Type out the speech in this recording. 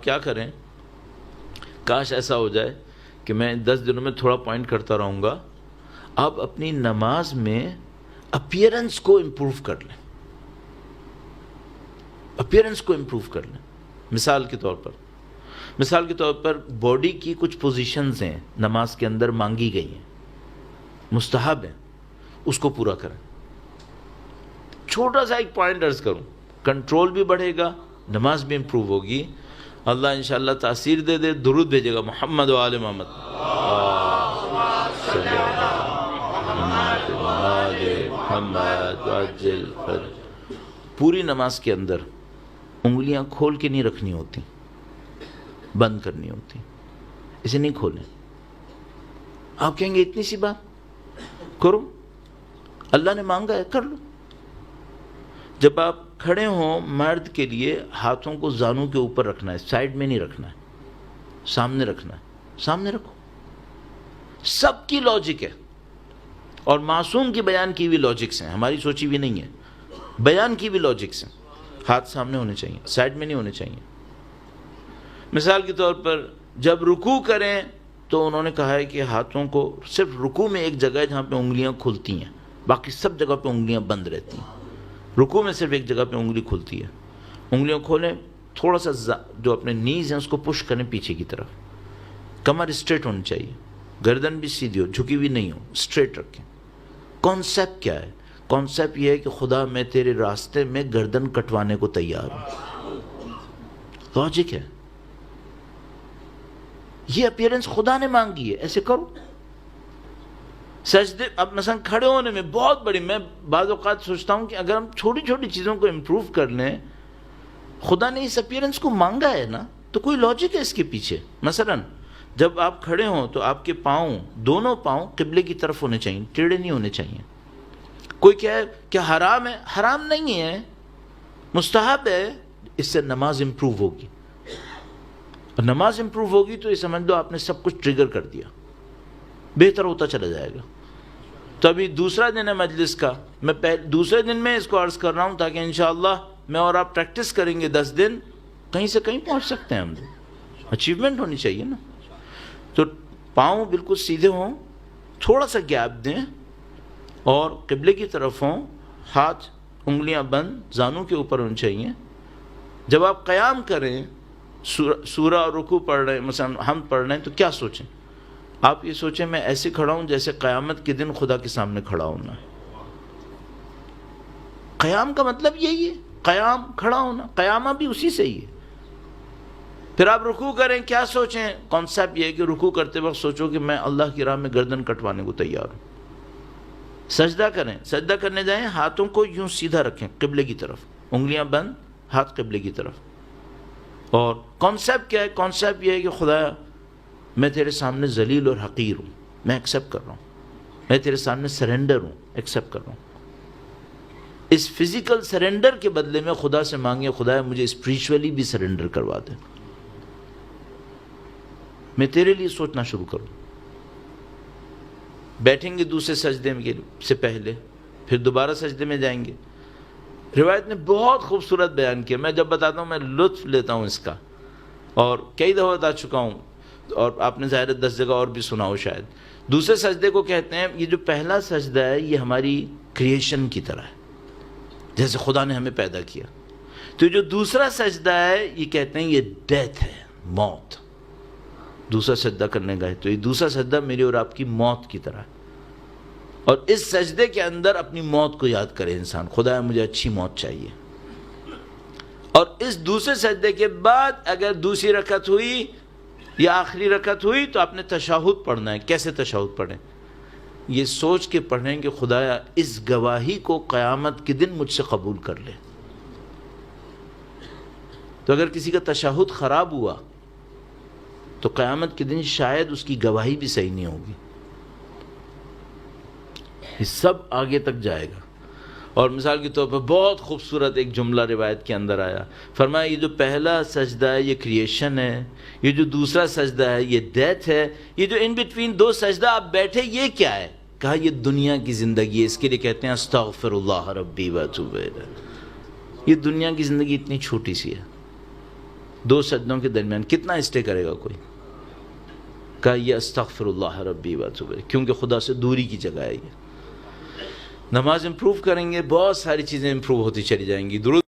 کیا کریں، کاش ایسا ہو جائے کہ میں 10 دنوں میں تھوڑا پوائنٹ کرتا رہوں گا، آپ اپنی نماز میں اپیرنس کو امپروو کر لیں، اپیرنس کو امپروو کر لیں۔ مثال کے طور پر باڈی کی کچھ پوزیشنز ہیں نماز کے اندر مانگی گئی ہیں، مستحب ہیں، اس کو پورا کریں۔ چھوٹا سا ایک پوائنٹ عرض کروں، کنٹرول بھی بڑھے گا، نماز بھی امپروو ہوگی، اللہ انشاءاللہ تاثیر دے دے، درود بھیجے گا محمد و آل محمد۔ پوری نماز کے اندر انگلیاں کھول کے نہیں رکھنی ہوتی، بند کرنی ہوتی، اسے نہیں کھولیں۔ آپ کہیں گے اتنی سی بات کرو، اللہ نے مانگا ہے کر لو۔ جب آپ کھڑے ہوں مرد کے لیے ہاتھوں کو زانوں کے اوپر رکھنا ہے، سائڈ میں نہیں رکھنا ہے، سامنے رکھنا ہے، سامنے رکھو۔ سب کی لاجک ہے، اور معصوم کی بیان کی ہوئی لاجکس ہیں، ہماری سوچی بھی نہیں ہے، بیان کی بھی لاجکس ہیں۔ ہاتھ سامنے ہونے چاہیے، سائڈ میں نہیں ہونے چاہیے۔ مثال کے طور پر جب رکوع کریں تو انہوں نے کہا ہے کہ ہاتھوں کو صرف رکوع میں ایک جگہ ہے جہاں پہ انگلیاں کھلتی ہیں، باقی سب جگہ پہ انگلیاں بند رہتی ہیں۔ رکوع میں صرف ایک جگہ پہ انگلی کھلتی ہے، انگلیاں کھولیں، تھوڑا سا جو اپنے نیز ہیں اس کو پش کریں پیچھے کی طرف، کمر اسٹریٹ ہونی چاہیے، گردن بھی سیدھی ہو، جھکی بھی نہیں ہو، اسٹریٹ رکھیں۔ کانسیپٹ کیا ہے؟ کانسیپٹ یہ ہے کہ خدا میں تیرے راستے میں گردن کٹوانے کو تیار ہوں، لاجک ہے۔ یہ اپیرنس خدا نے مانگی ہے، ایسے کرو۔ سجدے، اب مثلا کھڑے ہونے میں بہت بڑی، میں بعض اوقات سوچتا ہوں کہ اگر ہم چھوٹی چھوٹی چیزوں کو امپروو کر لیں، خدا نے اس اپیرنس کو مانگا ہے نا، تو کوئی لاجک ہے اس کے پیچھے۔ مثلا جب آپ کھڑے ہوں تو آپ کے پاؤں، دونوں پاؤں قبلے کی طرف ہونے چاہیے، ٹیڑھے نہیں ہونے چاہیے۔ کوئی کہے کہ حرام ہے، حرام نہیں ہے، مستحب ہے، اس سے نماز امپروو ہوگی۔ اور نماز امپروو ہوگی تو یہ سمجھ لو آپ نے سب کچھ ٹریگر کر دیا، بہتر ہوتا چلا جائے گا۔ تو ابھی دوسرا دن ہے مجلس کا، میں دوسرے دن میں اس کو عرض کر رہا ہوں تاکہ انشاءاللہ میں اور آپ پریکٹس کریں گے 10 دن، کہیں سے کہیں پہنچ سکتے ہیں ہم، اچیومنٹ ہونی چاہیے نا۔ تو پاؤں بالکل سیدھے ہوں، تھوڑا سا گیپ دیں اور قبلے کی طرف ہوں، ہاتھ انگلیاں بند، زانوں کے اوپر ہونی چاہیے۔ جب آپ قیام کریں، سورہ اور رکوع پڑھ رہے ہیں، مثلا ہم پڑھ رہے ہیں، تو کیا سوچیں؟ آپ یہ سوچیں میں ایسے کھڑا ہوں جیسے قیامت کے دن خدا کے سامنے کھڑا ہونا ہے۔ قیام کا مطلب یہی ہے، قیام کھڑا ہونا، قیامہ بھی اسی سے ہی ہے۔ پھر آپ رکوع کریں، کیا سوچیں؟ کانسیپٹ یہ ہے کہ رکوع کرتے وقت سوچو کہ میں اللہ کی راہ میں گردن کٹوانے کو تیار ہوں۔ سجدہ کریں، سجدہ کرنے جائیں، ہاتھوں کو یوں سیدھا رکھیں قبلے کی طرف، انگلیاں بند، ہاتھ قبلے کی طرف۔ اور کانسیپٹ کیا ہے؟ کانسیپٹ یہ ہے کہ خدا میں تیرے سامنے ذلیل اور حقیر ہوں، میں ایکسیپٹ کر رہا ہوں، میں تیرے سامنے سرنڈر ہوں، ایکسیپٹ کر رہا ہوں۔ اس فزیکل سرنڈر کے بدلے میں خدا سے مانگے، خدا مجھے اسپریچولی بھی سرنڈر کروا دے، میں تیرے لیے سوچنا شروع کروں۔ بیٹھیں گے دوسرے سجدے سے پہلے، پھر دوبارہ سجدے میں جائیں گے۔ روایت نے بہت خوبصورت بیان کیا، میں جب بتاتا ہوں میں لطف لیتا ہوں اس کا، اور کئی دفعہ بتا چکا ہوں، اور آپ نے ظاہر 10 جگہ اور بھی سنا ہو شاید۔ دوسرے سجدے کو کہتے ہیں، یہ جو پہلا سجدہ ہے یہ ہماری کریشن کی طرح ہے، جیسے خدا نے ہمیں پیدا کیا۔ تو جو دوسرا سجدہ ہے یہ کہتے ہیں یہ ڈیتھ ہے، موت۔ دوسرا سجدہ کرنے گئے تو یہ دوسرا سجدہ میری اور آپ کی موت کی طرح ہے، اور اس سجدے کے اندر اپنی موت کو یاد کرے انسان، خدا مجھے اچھی موت چاہیے۔ اور اس دوسرے سجدے کے بعد اگر دوسری رکعت ہوئی یا آخری رکعت ہوئی تو آپ نے تشہد پڑھنا ہے۔ کیسے تشہد پڑھیں؟ یہ سوچ کے پڑھیں کہ خدایا اس گواہی کو قیامت کے دن مجھ سے قبول کر لے۔ تو اگر کسی کا تشہد خراب ہوا تو قیامت کے دن شاید اس کی گواہی بھی صحیح نہیں ہوگی، یہ سب آگے تک جائے گا۔ اور مثال کے طور پر بہت خوبصورت ایک جملہ روایت کے اندر آیا، فرمایا یہ جو پہلا سجدہ ہے یہ کریشن ہے، یہ جو دوسرا سجدہ ہے یہ ڈیتھ ہے، یہ جو ان بٹوین دو سجدہ آپ بیٹھے یہ کیا ہے؟ کہا یہ دنیا کی زندگی ہے، اس کے لیے کہتے ہیں استغفر اللہ ربی واتوب الیہ۔ یہ دنیا کی زندگی اتنی چھوٹی سی ہے، دو سجدوں کے درمیان کتنا اسٹے کرے گا کوئی؟ کہا یہ استغفر اللہ ربی واتوب الیہ، کیونکہ خدا سے دوری کی جگہ ہے یہ. نماز امپروو کریں گے، بہت ساری چیزیں امپروو ہوتی چلی جائیں گی. درود